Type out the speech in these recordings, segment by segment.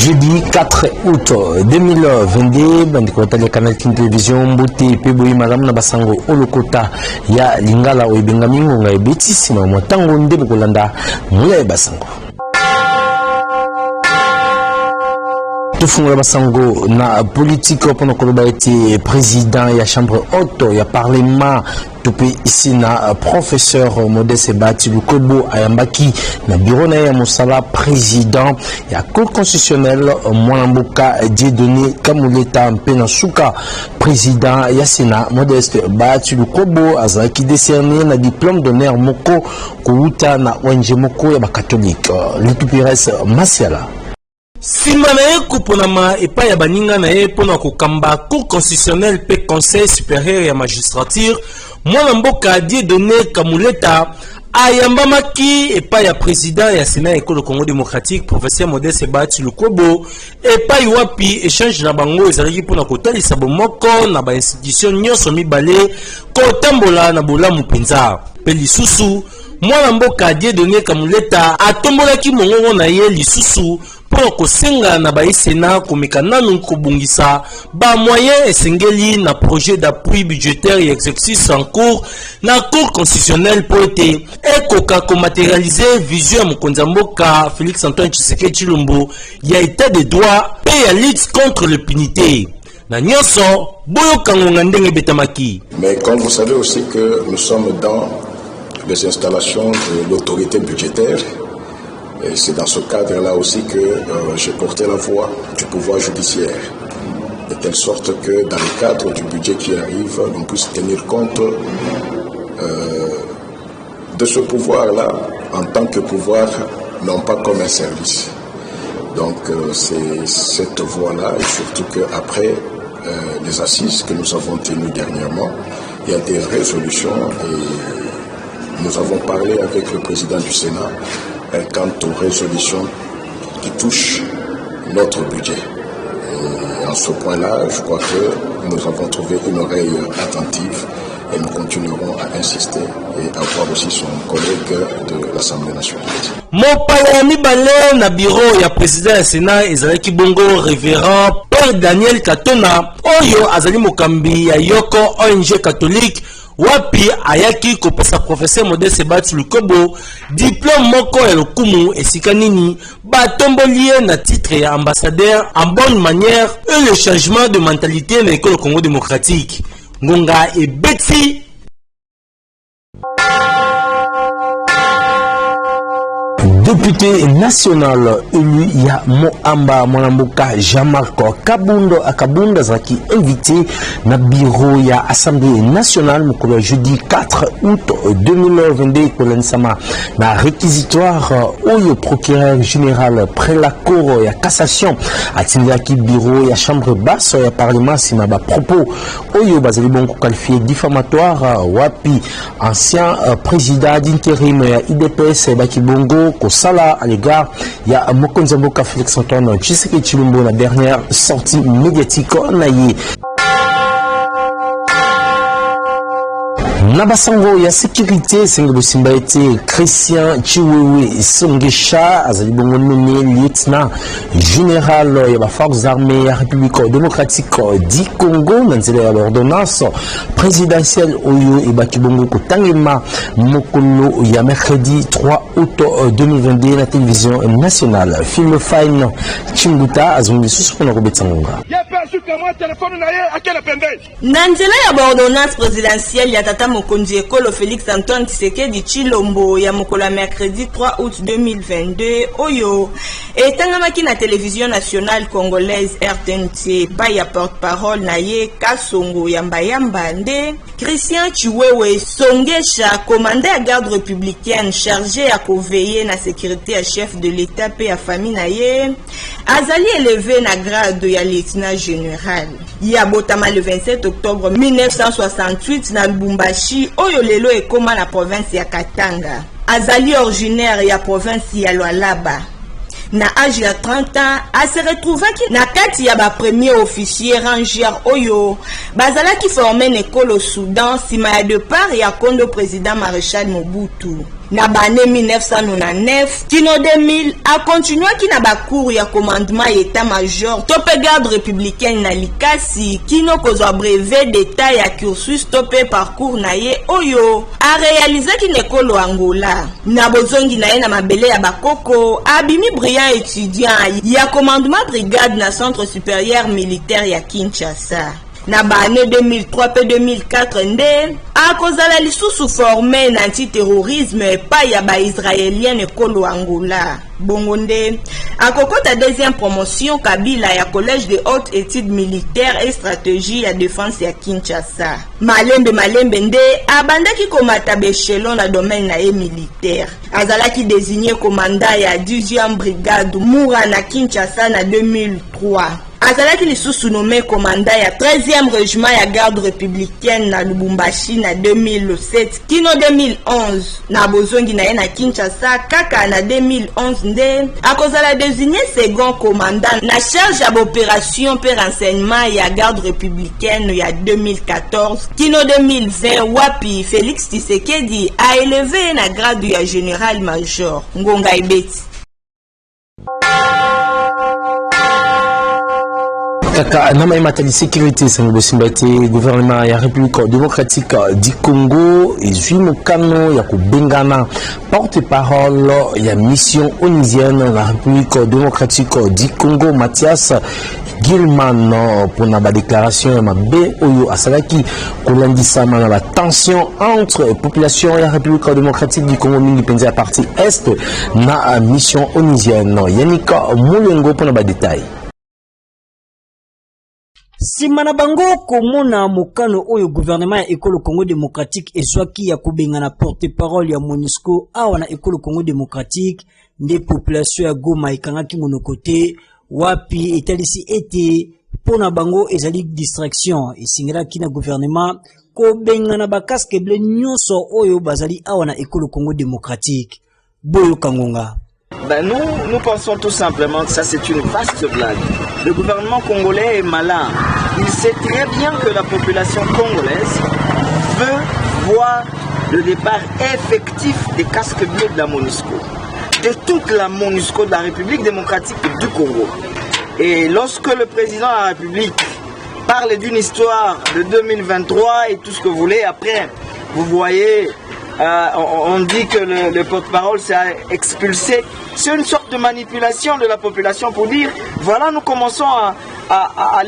Jeudi 4 août 2022, bandikota ya Canal Télévision Mbuti Peboyi Malamu na Basango Olokota ya Lingala Oibenga Mingonga ebetisi na motango nde bukolanda muya Basango. Tufungula Basango na politique pour koloba eti président ya chambre haute ya parlement topé ici na professeur Modeste Bati Lukobo ayambaki na bureau na ya Mosala président ya cour constitutionnelle Mwanamboka Dieudonné Kamuleta mpena suka président ya Sénat Modeste Bati Lukobo azaki décerné na diplôme d'honneur moko kuuta na wanje moko ya ba catholique Litupires Masiala. Sima na ye kuponama epa ya baninga na ye pona kokamba cour constitutionnelle pe conseil supérieur ya magistrature Mwanamboka Dieudonné Kamuleta ayambamaki epa ya président ya Sénat École Congo démocratique professeur Modeste Bati Lukobo epa iwapi échange na bango ezalaki pona kotalisa bomoko na ba institution nyonso mibale kotambola na bolamu penza pe lisusu Mwanamboka Dieudonné Kamuleta atombolaki mongongo na ye lisusu pour kosenga na ba Sénat komeka nanu kobungisa ba moyen esengeli na projet d'appui budgétaire et exercice en cours na cour constitutionnelle pour ete ekoka ko matérialiser vision ya mokonzi mboka Félix Antoine Tshisekedi Tshilombo ya état de droit pe ya lutte contre l'impunité. Na nyonso boyo kangonga ndenge betamaki. Mais comme vous savez aussi que nous sommes dans les installations de l'autorité budgétaire. Et c'est dans ce cadre-là aussi que j'ai porté la voix du pouvoir judiciaire, de telle sorte que dans le cadre du budget qui arrive, on puisse tenir compte de ce pouvoir-là en tant que pouvoir, non pas comme un service. Donc c'est cette voie-là, et surtout qu'après les assises que nous avons tenues dernièrement, il y a des résolutions et nous avons parlé avec le président du Sénat quant aux résolutions qui touchent notre budget. Et en ce point-là, je crois que nous avons trouvé une oreille attentive et nous continuerons à insister et à voir aussi son collègue de l'Assemblée nationale. Mopala mibale na bureau ya président ya Sénat ezalaki bongo révérend Père Daniel Katona oyo azali mokambi ya Yoko ONG catholique wapi ayaki kopesa professeur Modeste Bati Lukobo diplôme moko ya lokumu esika nini batombolie na titre ya ambassadeur en bonne manière et le changement de mentalité na École Congo démocratique. Ngonga et Betty député national élu ya Moamba Mwanamboka Jean-Marc Kabunda zaki invité na bureau ya Assemblée nationale mokolo jeudi 4 août 2022 kolensama na réquisitoire oyo procureur général près la cour ya cassation atindaki bureau ya chambre basse ya parlement sima ba propos oyo bazali bongo qualifié diffamatoire wapi ancien président d'intérim ya IDPS Bakibongo Sala à l'égard il y a Mokonzi Mboka Félix Antoine Tshisekedi Tshilombo la dernière sortie médiatique naïe. Nabasango ya sécurité sengelo simba ete Christian Chiwewe Songesha azali bongo nommé lieutenant général ya ba forces armées ya République démocratique du Congo na nzela ya l'ordonnance présidentielle oyo ebaki bongo kotangema mokolo ya mercredi 3 août 2022 na télévision nationale. Film Fine Chimbuta azongi susu na kobetsangonga na nzela ya ordonnance présidentielle ya tata mokonzi ekolo Félix Antoine Tshisekedi Tshilombo ya mokolo mercredi 3 août 2022 oyo etangamaki na télévision nationale congolaise RTNC pa ya porte-parole na ye Kasongo Yamba nde Christian Chiwewe Songesha commandant ya garde républicaine chargé à veiller na sécurité à chef de l'état pe ya famille na ye azali élevé na grade ya lieutenant général ya botama le 27 octobre 1968 na Lubumbashi oyo lelo ekoma na province ya Katanga. Azali originaire ya province ya Lualaba. Na âge ya 30 ans, a se retrouvaki na kati ya ba premier officier ranger oyo bazalaki formé na école au Soudan sima ya départ ya kondo président Maréchal Mobutu. Na bane 1999 kino 2000 a continué ki na bakour ya commandement état-major tope garde républicaine na likasi kino kozwa brevet d'état ya cursus tope parcours na ye oyo a réalisé ki nekolo Angola na bozongi na ye na mabele ya bakoko abimi brillant étudiant ya commandement brigade na centre supérieur militaire ya Kinshasa. Na bane 2003 pe 2004 nde akozala lisusu formé na anti-terrorisme pa ya ba israélien ekolo Angola. Bongo nde akokota deuxième promotion Kabila ya collège de haute études militaires et stratégie ya défense ya Kinshasa. Malembe nde abandaki komata bechelon na domaine na ye militaire. Azalaki désigné commandant ya 10e brigade Moura na Kinshasa na 2003. Azalaki lisusu nommé commandant ya 13e régiment ya garde républicaine na Lubumbashi na 2007 kino 2011 na bozongi na ye na Kinshasa kaka na 2011 nde akozala désigné second commandant na charge ya opération per renseignement ya garde républicaine ya 2014 kino 2020 wapi Félix Tshisekedi a élevé na grade ya général major. Ngonga Ibeti. Kaka nama imatali sécurité sango simbati gouvernement ya République démocratique du Congo ezui mokano ya kubengana porte-parole ya mission onusienne na République démocratique du Congo Mathias Gilman pour na ba déclaration ya mabe oyo asalaki kolandisa na la tension entre population ya République démocratique du Congo mingi penza partie est na mission onusienne. Yannick Moulengo pour na ba détail. Simana bango komona mokano oyo gouvernement ya ekolo Congo démocratique ezwaki ya kubengana porte-parole ya MONUSCO awa na ekolo Congo démocratique nde population ya Goma ikangaki monokote wapi etalisi ete pona bango ezali distraction esingelaki na gouvernement kobengana ba casque bleu nyonso oyo bazali awa na ekolo Congo démocratique. Boyo Kangonga. Nous pensons tout simplement que ça c'est une vaste blague. Le gouvernement congolais est malin. Il sait très bien que la population congolaise veut voir le départ effectif des casques bleus de la MONUSCO, de toute la MONUSCO de la République démocratique du Congo. Et lorsque le président de la République parle d'une histoire de 2023 et tout ce que vous voulez, après vous voyez on dit que le porte-parole s'est expulsé. C'est une sorte de manipulation de la population pour dire voilà, nous commençons à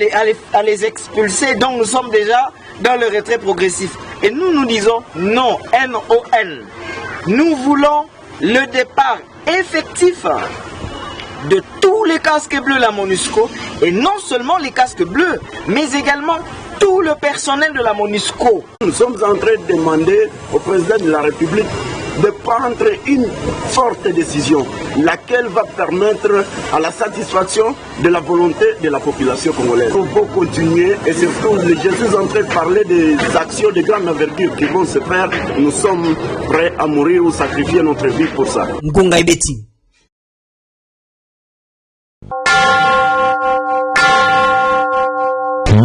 les expulser, donc nous sommes déjà dans le retrait progressif. Et nous disons non, N-O-N. Nous voulons le départ effectif de tous les casques bleus de la MONUSCO, et non seulement les casques bleus, mais également tout le personnel de la MONUSCO. Nous sommes en train de demander au président de la République de prendre une forte décision, laquelle va permettre à la satisfaction de la volonté de la population congolaise. Il faut continuer, et surtout, je suis en train de parler des actions de grande envergure qui vont se faire. Nous sommes prêts à mourir ou sacrifier notre vie pour ça. Ngonga Ibeti.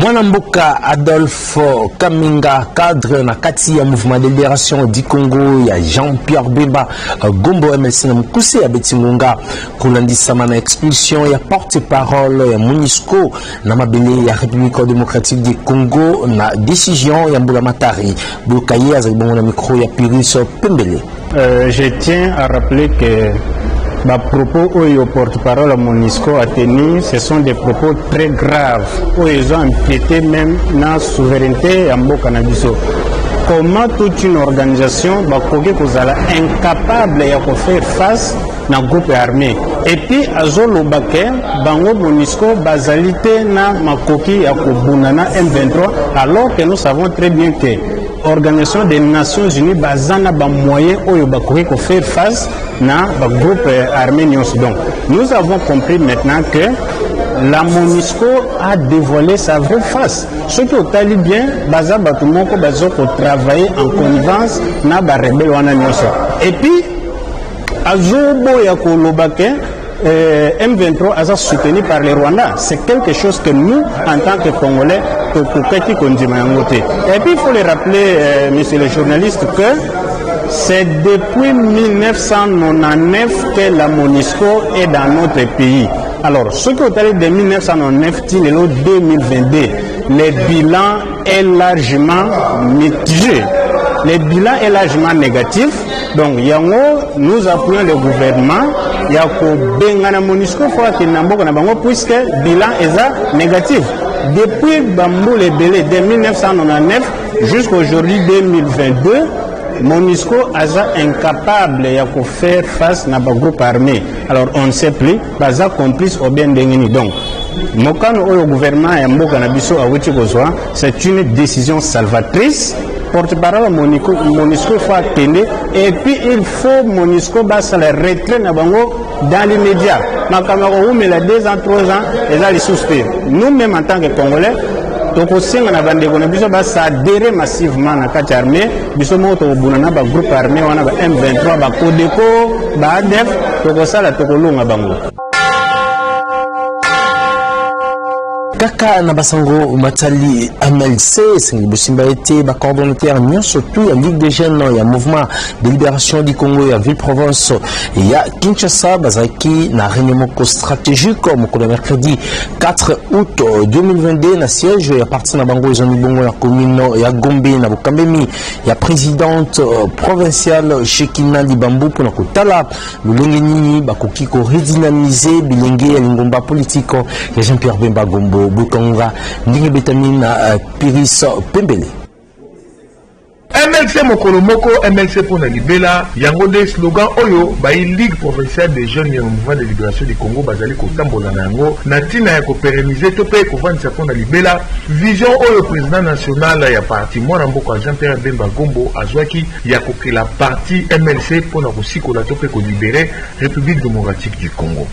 Mwanamboka Adolphe Kaminga, cadre na kati ya mouvement de libération du Congo ya Jean-Pierre Bemba Gombo MLC na mukuse ya Betingonga kulandisa na expulsion ya porte-parole ya MONUSCO na mabele ya République démocratique du Congo na décision ya Mbula Matari Bokaye azalibongo na micro ya Pyrrhus Pembele. Je tiens à rappeler que les propos où le porte-parole à MONUSCO a tenu, ce sont des propos très graves, où ils ont empiété même dans la souveraineté à Mboka Nabiso. Comment toute une organisation va incapable de faire face à un groupe armé? Et puis, à Zolobake, Bango MONUSCO bazalité na makoki à Kobunana M23, alors que nous savons très bien que l'Organisation des Nations Unies bazana ba moyen oyo bakoki ko faire face na ba groupe armé nyonso. Donc nous avons compris maintenant que la MONUSCO a dévoilé sa vraie face. Ce qui au talibien baza batumoko bazo ko travailler en connivence na ba rebelle wana nyonso. Et puis azobo ya ko lobake M23 a soutenu par les Rwandais. C'est quelque chose que nous, en tant que Congolais, et puis il faut le rappeler, monsieur le journaliste, que c'est depuis 1999 que la MONUSCO est dans notre pays. Alors, ce qui est allé de 1999 à 2022, le bilan est largement mitigé. Le bilan est largement négatif. Donc, nous appuyons le gouvernement. Il y a la MONUSCO puisque le bilan est négatif. Depuis Bambou le Bélé de 1999 jusqu'à aujourd'hui 2022, MONUSCO est incapable de faire face à un groupe armé. Alors on ne sait plus, baza complice au bien d'Engeni. Donc, le gouvernement c'est une décision salvatrice. Porte-parole MONUSCO faut attendre et puis il faut MONUSCO basse le retrait dans l'immédiat. Mais les 2 ans, 3 ans, ils allaient souscrire. Nous-mêmes en tant que Congolais, donc aussi on a adhéré massivement à la armée, nous avons un groupe armé, on a M23, Codeco, ADF, donc ça la Tokolonga Bango. Kaka Nabasango Matali MLC, Sengi Bosimba été coordonnateur Nyon surtout la Ligue des jeunes, il y a mouvement de libération du Congo, il y a Ville-Province, il y a Kinshasa, Bazaki, na réunion stratégique comme le mercredi 4 août 2022, na siège, il y a parti na Bango, ils ont mis bon, il y a commune, il y a Gombe, na Bukambemi, il y a présidente provinciale Shekina Libambu pour Nakotala, le Lengeni, Bakokiko redynamiser, Bilenge, Lingomba politique, il y a Jean-Pierre Bemba Gombo. Bukanga ndingi betamina Piris Pembele. MLC Mokolomoko, MLC pour la Libela, yango des slogan Oyo, Bayi Ligue provinciale des jeunes et mouvement de libération du Congo, Bazali Kotambola Nango, Natina Yako pérenniser, Topé Kovan Sapon la Libela, Vision Oyo président national, ya parti Mwanamboka Jean-Pierre Bemba Gombo, Azwaki, Yako que la partie MLC pour la Russie, la Topé ko libérer République démocratique du Congo.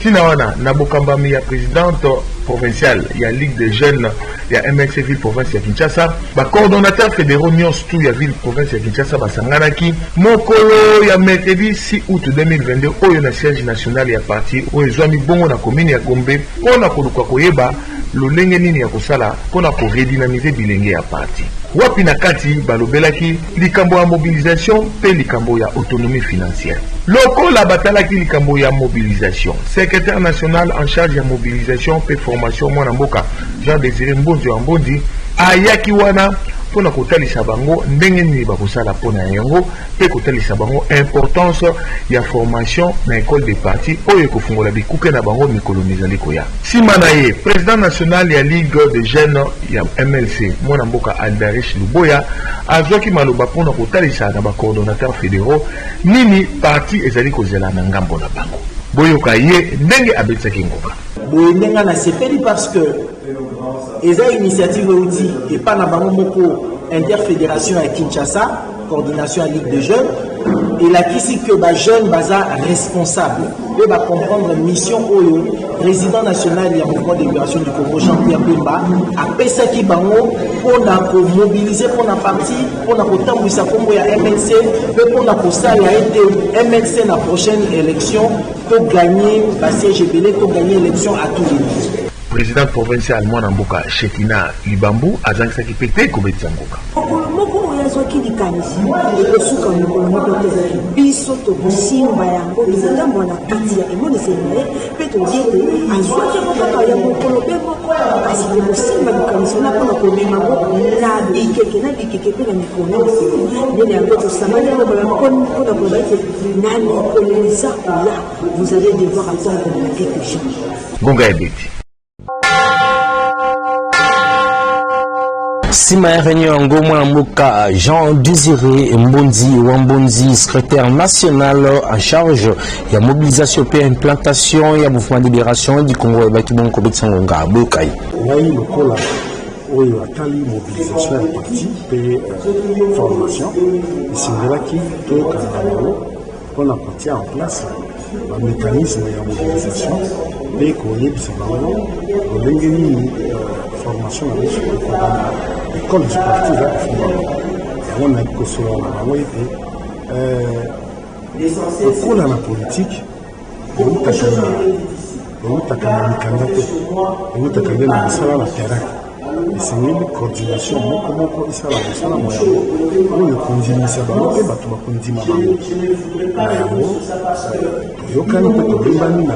Tinawana, Nabokambami, ya présidente provinciale, il y a Ligue des jeunes, il y a MLC Ville Province, il y a Kinshasa, coordonnateur fédéraux Nyons tout, il y a Ville Province, il y a Kinshasa, Basanganaki, Mokolo, il y a mercredi 6 août 2022, il y a le siège national, il y a parti, il y a Bongo, la commune, il y a Gombe, on a Kolukakoyeba, le Lengeni, Yakosala, on a redynamiser Bilenge à parti. Wapi na kati balobelaki likambo ya mobilisation pe likambo ya autonomie financière. Loko la batalaki likambo ya mobilisation. Secrétaire national en charge ya mobilisation pe formation mwana mboka Jean Désiré Mbonzo Ambondi ayaki wana pona kotalisa bango ndenge nini bakosala pona yango pe kotalisa bango importance ya formation na école de parti oyo kofungola bikuke na bango mikolo mizali koya. Simana ye président national ya Ligue des jeunes ya MLC mwana mboka Aldarish Luboya azwaki maloba pona kotalisa na ba coordonnateurs fédéraux nini parti ezali kozela na ngambo na bango. Boyoka ye ndenge abetsaki ngoka. Boyenga na sepeli parce que eza initiative outil et pas na bango moko interfédération à Kinshasa, coordination à Ligue des jeunes, et la qui que ba jeune baza responsable et va comprendre mission oyo président national et mouvement de libération du Congo Jean-Pierre Bemba a pesaki bango pour na mobiliser pour na parti pour na kotambwisa kombo ya MLC pour na kosala ete MLC na prochaine élection pour gagner ba siège belé pour gagner élection à tous les niveaux. Président provincial Mwanamboka Shekina Libambu azangisa kipete kobetsa ngoka. Moko yazwaki likanisi ekosuka mikolo moko te biso tokosimba yango ezalamba na kati ya emonisele mpe todie te azwaki kaka ya mokolo mpe moko kasi tokosimba likanisi wana mpona komema ngo na bikeke mpe na mikolo ndenge yango tosangani yango mpona koloba ete na mikolo eza koya vous allez devoir attendre quelque chose. Gonga ebeti. Sima ya réunion yango mwana Jean Désiré Mbondi Wambonzi, secrétaire national en charge ya mobilisation et implantation ya mouvement de libération du Congo et baki bon kobetsa ngonga bokai. Ngai lokola oyo atali mobilisation ya parti pe formation isingelaki toyokana bango mpona kotia en place bamécanisme ya mobilisation pe koyebisa bango lolenge nini formation na biso ekokana école du parti eza kofungwama yango na kosola na bango ete ekola na politike eutaka na mikanda te eutaka nde na misala na terrain esengeli coordination moko isala mosala moyango oyo kondimisa bango mpe bato bakondima bango na yango toyokani mpe tolembani na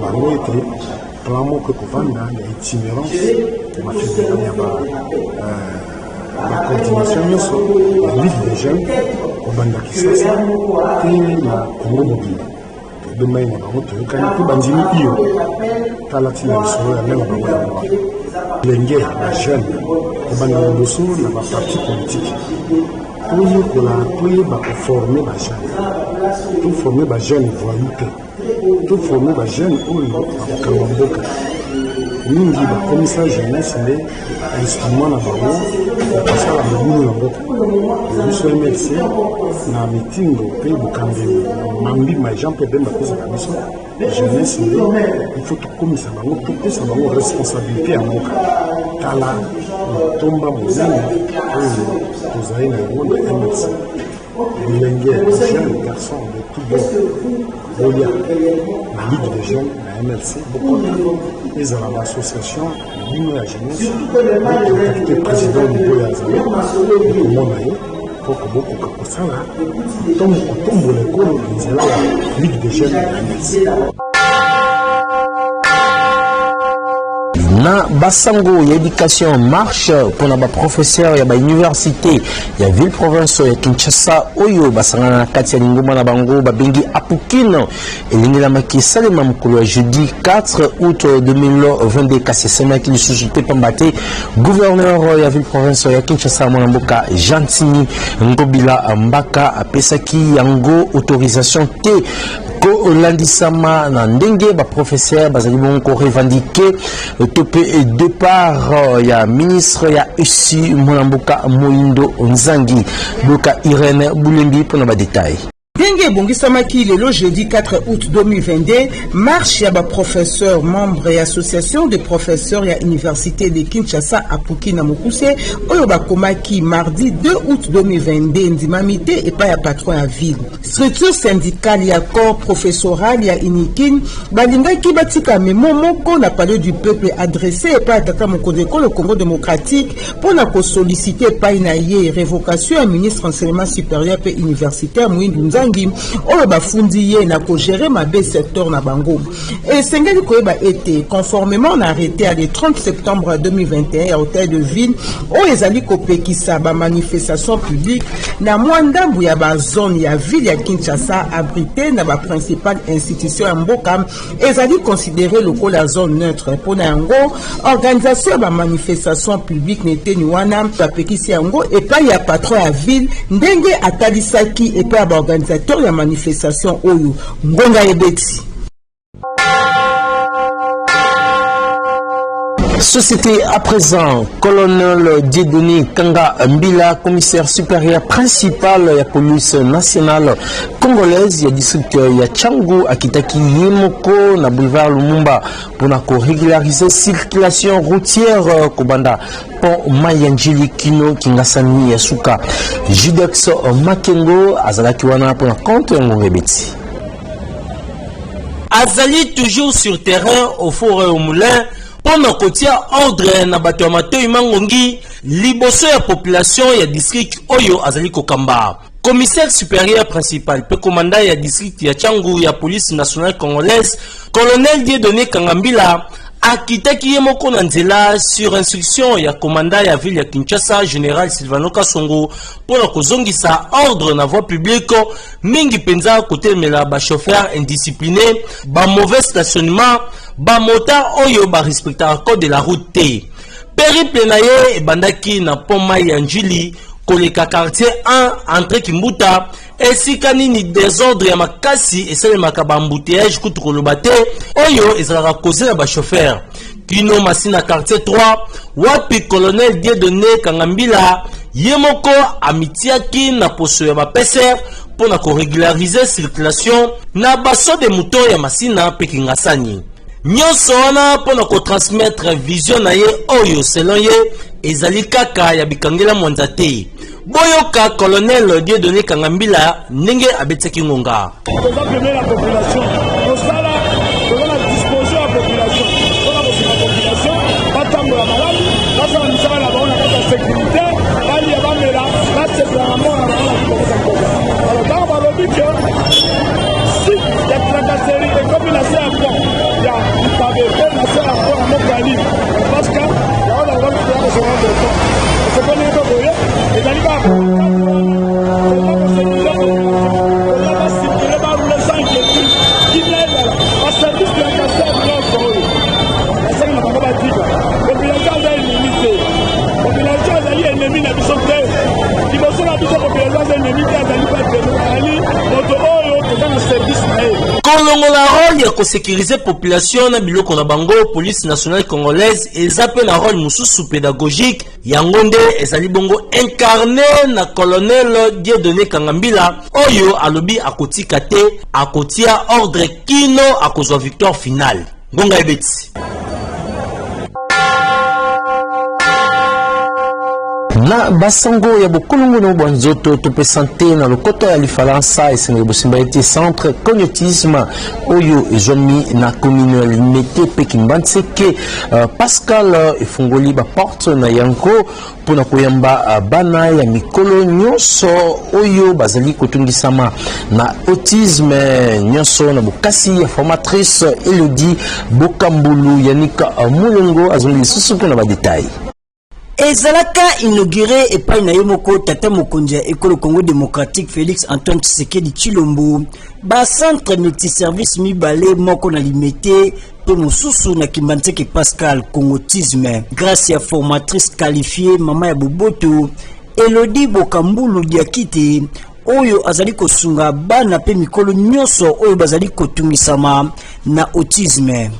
bango ete plan moko ekovanda ya itinérance ya bacoordination nyonso ya ligue des jeunes kobanda kisasa te na congo mobile tolembani na bango toyokani mpe bandimi iyo tala ntina lisolo ya ndenge bango yango lenge ya jeune kobanda liboso na baparti politike toyeba koforme bajeune toforme bajeune voyu te toforme bajeune oyo bakokanga mboka mingi bakomisa jeunesse nde instrument na bango ya kosala mobulu na mboka biso mrc na mitindo mpe bokambeli mambima jean mpe bemba apesaka biso jeunesse nde ifo tokomisa bango topesa bango responsabilité ya mboka tala matomba monene oyo tozali na yango na mrc bilenge jeune garçon de tout bon bolia na ligue des jeunes na mrc bokota ezala bassociation bino ya jeunesse okontakte président niveau ya zala ekomona ye mpo kobokoka kosala kotombola ekolo na nzela ya ligue des jeunes na mrc. Na basango ya éducation marche pour na professeur ya université ya ville province ya Kinshasa oyo basangana na kati ya lingoma na bango babengi apukino elingela makisalema mukolo ya jeudi 4 août 2022 kasi semaki lisusu te pambate gouverneur ya ville province ya Kinshasa mwana mboka Jantini Ngobila Mbaka apesaki yango autorisation te ko landisama na ndenge ba professeur bazali bongo revendiquer topé départ ya ministre ya ici Mwanamboka Moindo Nzangi Boka Irene Boulembi pour na détail. Ndenge bongisamaki lelo jeudi 4 août 2022 marche ya ba professeur membre ya association de professeurs ya université de Kinshasa apuki na mokuse oyo bakomaki mardi 2 août 2022 ndimamite epa ya patron ya ville structure syndicale ya corps professoral ya inikin balingaki batika memo moko na palais du peuple adressé epa ya tata mokonzi ekolo Congo démocratique mpona kosollicite epai na ye révocation ya ministre enseignement supérieur pe universitaire Moindo Nzangi oyo bafundi ye na ko gérer mabe secteur na bango esengeli koyeba ete conformément na arrêté à le 30 septembre 2021 ya hôtel de ville oyo ezali kopekisa ba manifestation publique na mwandambu ya ba zone ya ville ya Kinshasa abrité na ba principale institution ya mboka ezali considéré lokola zone neutre mpona yango organisation ya ba manifestation publique neteni wana bapekisi yango epai ya patron ya ville ndenge atalisaki epai ya ba organisateur ya manifestation oyo ngonga ebeti. Société à présent, colonel Dieudonné Kanga Mbila, commissaire supérieur principal de la police nationale congolaise, il y a district ya Tchangu, Akitaki Yemoko, na boulevard Lumumba, pour régulariser circulation routière Kobanda, pont Mayanjili Kino, Kingasani Yasuka, Judex Makengo, Azalakiwana pour la compte Ngongrebeti. Azali toujours sur terrain au four et au moulin. Pendant que ordre na bato matoi mangongi liboso ya population ya district oyo azali kokamba commissaire supérieur principal pe commandant ya district ya Tchangu ya police nationale congolaise colonel Dieudonné Kanga Mbila akitaki ye moko na nzela sur instruction ya commandant ya ville ya Kinshasa général Sylvano Kasongo pour kozongisa ordre na voie publique mingi penza kotelemela ba chauffeur indiscipliné ba mauvais stationnement ba motard oyo ba respecta code de la route T périple na ye bandaki na pont Mayanjili koleka quartier 1 entrée Kimbuta esika nini désordre ya makasi esalemaka ba embouteillage kutu koloba te oyo ezalaka cause na ba chauffeur kino masina quartier 3 wapi colonel Dieudonné Kanga Mbila ye moko amitiaki na poso ya ba PCR pour na ko régulariser circulation na baso de moto ya masina pe Kingasani nyonso wana mpona kotransmettre vision na ye oyo selon ye ezali kaka ya bikangela mwanza te boyoka colonel Dieudonné Kanga Mbila ndenge abetaki ngonga batambola malamu baza kosécuriser population na biloko na bango, police nationale congolaise ezape na rôle mususu pédagogique yango nde ezali bongo incarné na colonel Dieudonné Kangambila oyo alobi akotika te akotia ordre kino akozwa victoire finale. Ngonga ebeti na basango ya bokolongo na bwanzoto tope santé na lokoto ya lifalansa esengeli bosimba ete centre cognitisme oyo ezomi na commune ya limete pe kimbanseke Pascal efungoli baporte na yango mpona koyamba bana ya mikolo nyonso oyo bazali kotungisama na autisme nyonso na bokasi ya formatrice Elodie Bokambulu Yanika Mulongo azongi lisusu mpona badetail. Ezalaka inauguré epai na yemoko tata mokonzi ya École Congo démocratique Félix Antoine Tshisekedi Tshilombo ba centre multiservice mibale moko na limité pe mosusu na Kimbanseke Pascal Congotisme grâce à formatrice qualifiée mama ya Boboto Elodie Bokambulu Diakite oyo azali kosunga bana pe mikolo nyonso oyo bazali kotungisama na autisme.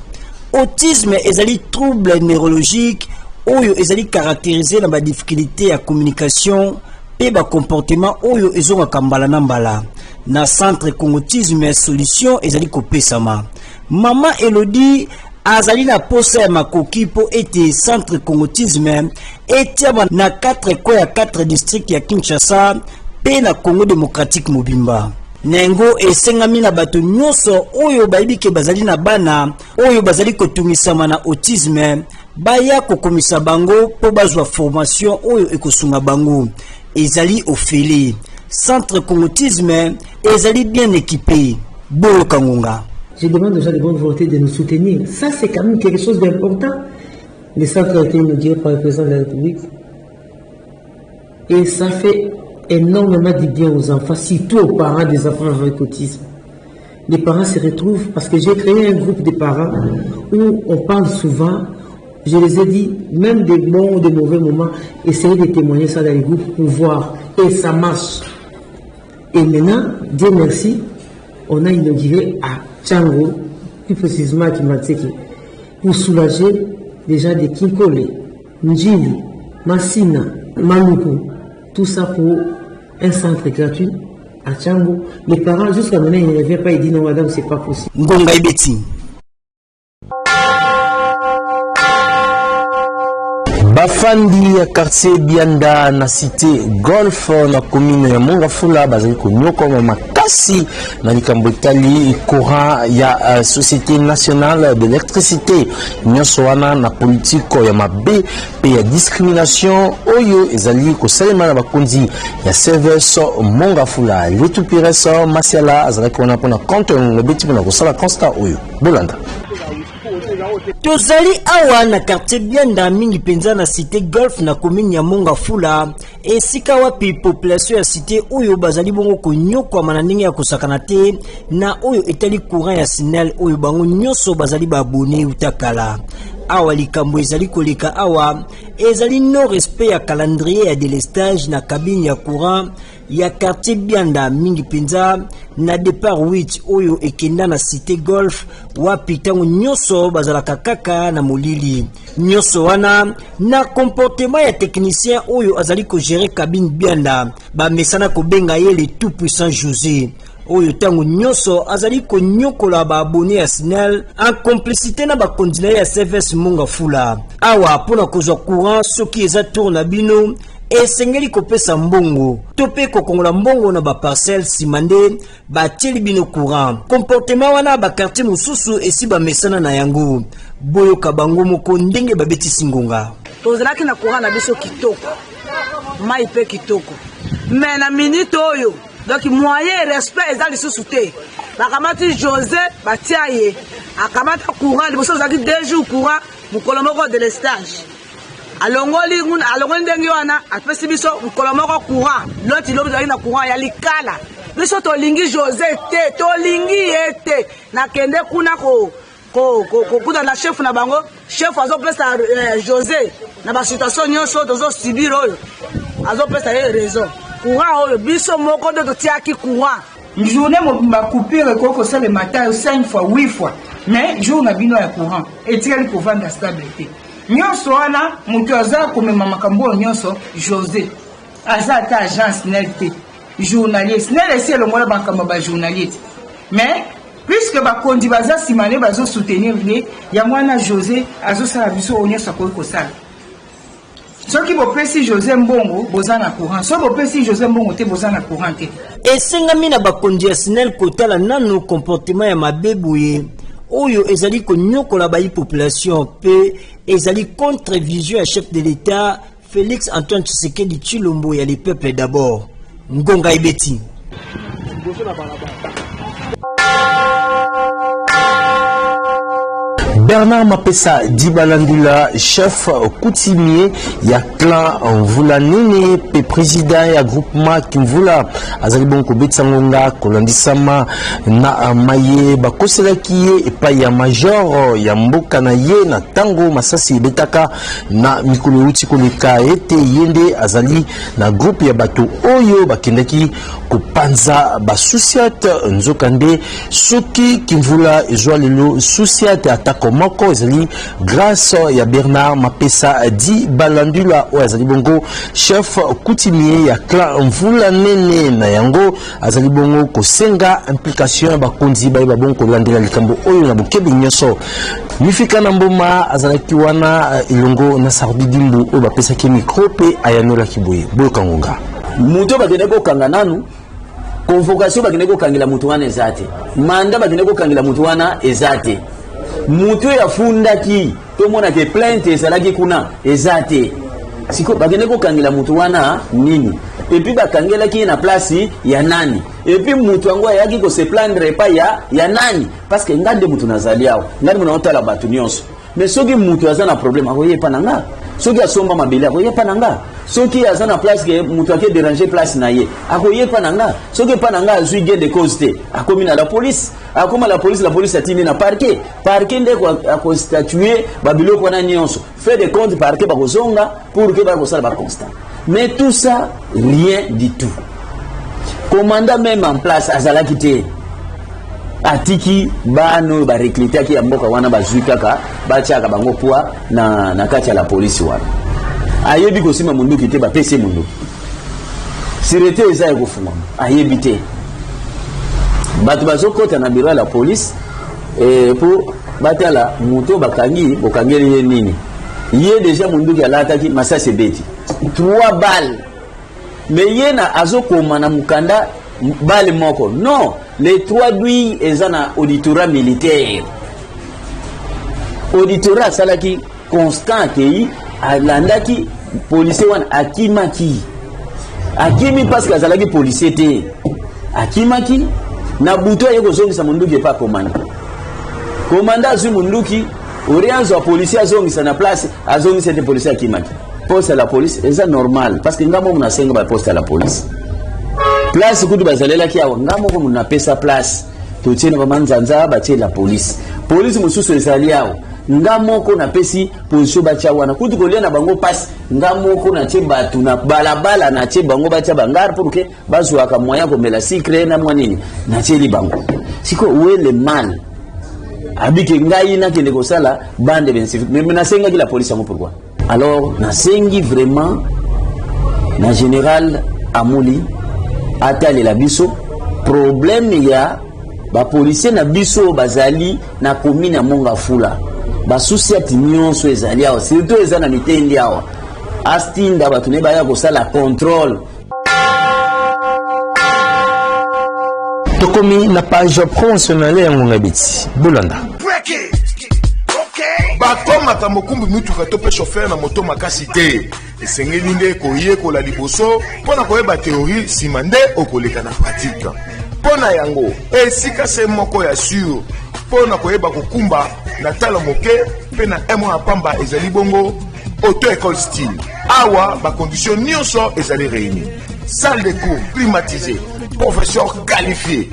Autisme ezali trouble neurologique oyo ezali caractérisé na ba difficulté ya communication pe ba comportement oyo ezonga kambala na mbala na centre Congotisme solution ezali kopesama. Mama Elodie azali na posa ya makoki po ete centre Congotisme etiama na 4 ko ya 4 district ya Kinshasa pe na Congo démocratique mobimba. Nengo esengami na bato nyonso oyo bayibike bazali na bana oyo bazali kotungisama na autisme baya kokomisa bango po bazwa formation oyo ekosunga bango ezali ofele centre Congotisme ezali bien équipé Boyo Kangunga. Je demande aux gens de bonne volonté de nous soutenir. Ça c'est quand même quelque chose d'important. Le centre a été inauguré par le président de la République et ça fait énormément de bien aux enfants, surtout aux parents des enfants avec autisme. Les parents se retrouvent parce que j'ai créé un groupe de parents où on parle souvent. Je les ai dit, même des bons ou des mauvais moments, essayez de témoigner ça dans les groupes pour voir. Et ça marche. Et maintenant, Dieu merci, on a inauguré à Tchango, plus précisément à Kimbanseke, pour soulager les gens de Kinkole, Njili, Massina, Manuku, tout ça pour un centre gratuit à Tchango. Les parents, jusqu'à maintenant, ils ne reviennent pas, ils disent non, madame, c'est pas possible. Ngonga Ibeti. Bafandi ya quartier Bianda na cité Golf na commune ya Mongafula bazali konyoko makasi na likambo etali courant ya Société nationale de l'électricité nyonso wana na politiko ya mabe pe ya discrimination oyo ezali kosalema na bakonzi ya service Mongafula Letu Pires Masiala azalaki wana mpona compte ngobeti mpona kosala constat oyo bolanda. Tozali awa na quartier Bianda mingi penza na cité Golf na commune ya Mongafula esika wapi population ya cité oyo bazali bongo konyokwa manandinga ya kosakana te na oyo etali courant ya signal oyo bango nyonso bazali babone utakala. Awa likambo ezali koleka awa ezali no respect ya calendrier ya délestage na cabine ya courant ya quartier Bianda mingi penza na départ 8 oyo ekenda na cité Golf wapi tango nyonso bazalaka kaka na molili nyonso wana na comportement ya technicien oyo azali ko gérer cabine Bianda ba mesana ko benga ye le tout puissant José oyo tango nyonso azali ko nyokola ba abonné ya signal en complicité na ba continuer ya service Mongafula awa pona kozwa courant soki eza tour na bino esengeli kopesa mbongo tope kokongola mbongo na ba parcelle simande ba tieli bino courant comportement wana ba quartier mususu esi ba mesana na yango boyo kabango moko ndenge babeti singonga tozalaki na courant na biso kitoko mai pe kitoko mais na minute oyo donc moyen respect eza lisusu te bakamati José batia ye akamata courant liboso ozalaki 2 jours courant mokolo moko de l'estage alongoli ndenge wana apesi biso mokolo moko courant loti lobi tozalaki na courant ya likala biso tolingi José te tolingi ye te nakende kuna kuta na chef na bango chef azopesa José na basituation nyonso tozosibir oyo azopesa ye raison courant oyo biso moko nde totiaki courant Une journée, ma coupure est le matin 5 fois, 8 fois. Mais jour n'a bino ya courant. Et tiens pour vendre la stabilité. Nyonso wana, mutoza comme maman Kambo nyonso, José. Aza ta agence NLT. Journaliste. Nel essaie le mola bankamba ba journaliste. Mais, puisque ba kondi baza simane bazo soutenir les, ya mwana José, azo sala biso onye sakoi kosala. Soki bopesi José Mbongo bozana courant. So bopesi José Mbongo te bozana courant te. Esengami na bakondi ya SNEL kotala nano comportement ya mabebuye oyo ezali konyokola ba population pe ezali contre vision ya chef de l'État Félix Antoine Tshisekedi Tshilombo ya les peuples d'abord. Ngonga Ibeti. Bernard Mapesa Dibalandula, chef coutumier ya clan Mvula Nene pe président ya groupement Kimvula azali bonko betsangonga kolandisama na maye bakoselaki ye epai ya major ya mboka na ye na tango masasi betaka na mikolo uti koleka ete yende azali na groupe ya bato oyo bakendaki kopanza basusiate nzokande soki Kimvula ezwa lelo susiate atako moko ezali grâce ya Bernard Mapesa Dibalandula o azali bongo chef coutumier ya clan Mvula Nene na yango azali bongo kosenga implication ya bakonzi ba bongo landela likambo oyo na bokebi nyonso mifika na mboma azalaki wana ilongo na Sarbidimbu o bapesa ki micro pe ayanola kiboye boyoka ngonga muto bakende kokanga nanu convocation bakende kokangela mutu wana ezate manda bakende kokangela mutu wana ezate mutu ya fundaki to mona ke plainte ezalaki kuna ezate siko bakende kokangela mutu wana nini epi bakangela ki na place ya nani epi mutu wangu ayaki ko se plaindre pa ya nani parce que ngande mutu nazali awo ngande muna otala batu nyonso mais soki mutu azana problème akoye pa nanga soki asomba mabele akoye pa nanga soki azana place ke mutu ake déranger place na ye akoye pa nanga soki pa nanga azui gain de cause te akomi na la police akoma la police atimi na parquet nde ko statuer babiloko wana nyonso fait de compte parquet bakozonga pour que bakosala ba constat mais tout ça rien du tout commandant même en place azalaki te atiki bano ba recruter ki ya mboka wana bazui kaka batiaka bango poa na kati ya la police wana ayebi kosima munduki te bapese munduki sirete eza ya kofungwa ayebi te bato bazokota na bureau ya la police pour batala muto bokangeli ye nini ye déjà munduki alataki masasi ebeti 3 balles mais ye na azokoma na mukanda balle moko non les 3 douilles eza na auditorat militaire auditorat asalaki constant akei alandaki policier wana akimaki parce que azalaki policier te akimaki na buto ye kozongisa munduki epa komanda azwi munduki orianzo ya policier azongisa na place azongisa te policier akimaki poste à la police eza normal parce que ngamo muna senga ba poste à la police place kudu bazalelaki awa ngamo ko muna pesa place to tiena ba manzanza ba tie la police mususu ezali awa ngamo ko na pesi position ba tia wana kudu kolia na bango passe ngamo ko na tie batu na balabala na tie bango ba tia bangar pour que bazwa ka moyen ko mela secret na mwanini na tie li bango siko où est le mal abike ngai na kende ko sala bande ben civique mais na senga ki la police ngo pourquoi alors na sengi vraiment na général Amuli atali la biso problème ya ba policier na biso bazali na commune ya Mongafula ba société nyonso ezali awa surtout eza na mitendi awa astinda batu ne baya ko sala contrôle tokomi na page promotionnelle ya Ngonga Biti Bolanda bakomaka mokumbi mituka to pe chauffeur na moto makasi te esengeli nde koyekola liboso mpona koyeba théorie nsima nde okoleka na pratique mpona yango esika se moko ya sur mpona koyeba kokumba na talo moke mpe na emo ya pamba ezali bongo auto-école style awa bacondition nyonso ezali réuni salle de cours climatisée professeur qualifié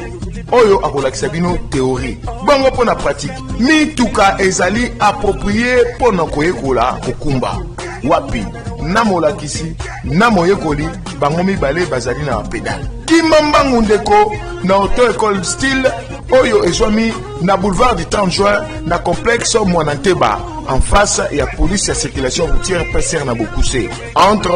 oyo akolakisa bino théorie bongo mpona pratique mituka ezali approprié mpona koyekola kokumba wapi na molakisi na moyekoli bango mibale bazali na pedale Kimambangu ndeko na auto-école style oyo ezwami na boulevard du 30 juin na complexe Mwananteba en face ya police ya circulation routière PCR na Bokuse entre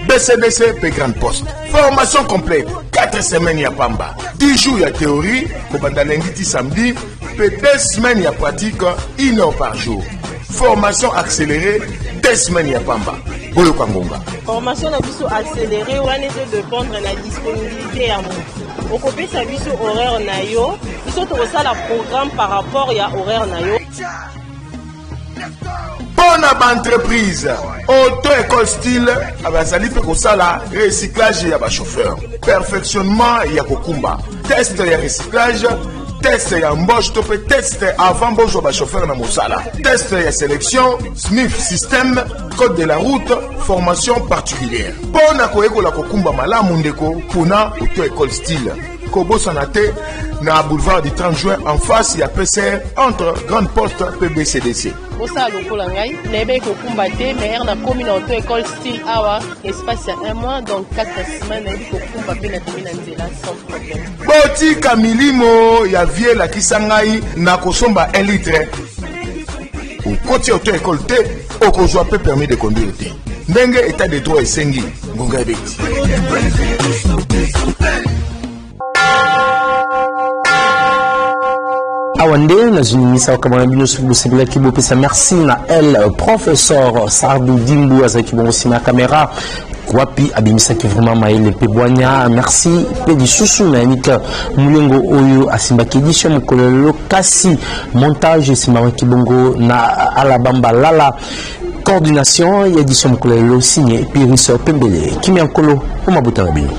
BCDC et Grande Poste. Formation complète 4 semaines ya pamba, 10 jours ya théorie kobanda lundi ti samedi, puis 2 semaines ya pratique 1 heure par jour. Formation accélérée 2 semaines ya pamba. Boyo Kangonga. Formation na biso accélérée wana eza dépendre na disponibilité ya moto. Okopesa biso horaire na yo, biso tokosala programme par rapport ya horaire na yo. Bonne entreprise, auto-école style, abazali pe kosala recyclage ya ba chauffeur, perfectionnement ya kokumba, test ya recyclage, test ya embauche, topé test avant embauche ba chauffeur na mosala, test ya sélection, SNIF système, code de la route, formation particulière. Pona koyeko la kokumba malamu ndeko pona auto-école style. Kobosa Nate na boulevard du 30 juin en face ya PCR entre Grande Poste PBCDC. Bosa lokola ngai lebe ko kumbate mais na commune auto-école style awa espace ya 1 mois donc 4 semaines na ko kumba pe na commune nzela sans problème. Boti kamilimo ya vie la kisangai na kosomba 1 litre. Au côté auto-école te okozwa pe permis de conduire te. Ndenge état de droit esengi ngonga beti. Awande nazungumisa wakamana bino subusebela kibopesa merci na elle professeur Sardou Dimbu azaki bon aussi na caméra kwapi abimisa ki vraiment maile pe boanya merci pe di susu na nika mulengo oyo asimbaki édition mukolelo kasi montage simama kibongo na Alabamba Lala coordination édition mukolelo signé Piris Pembele kimi ankolo o mabuta bino.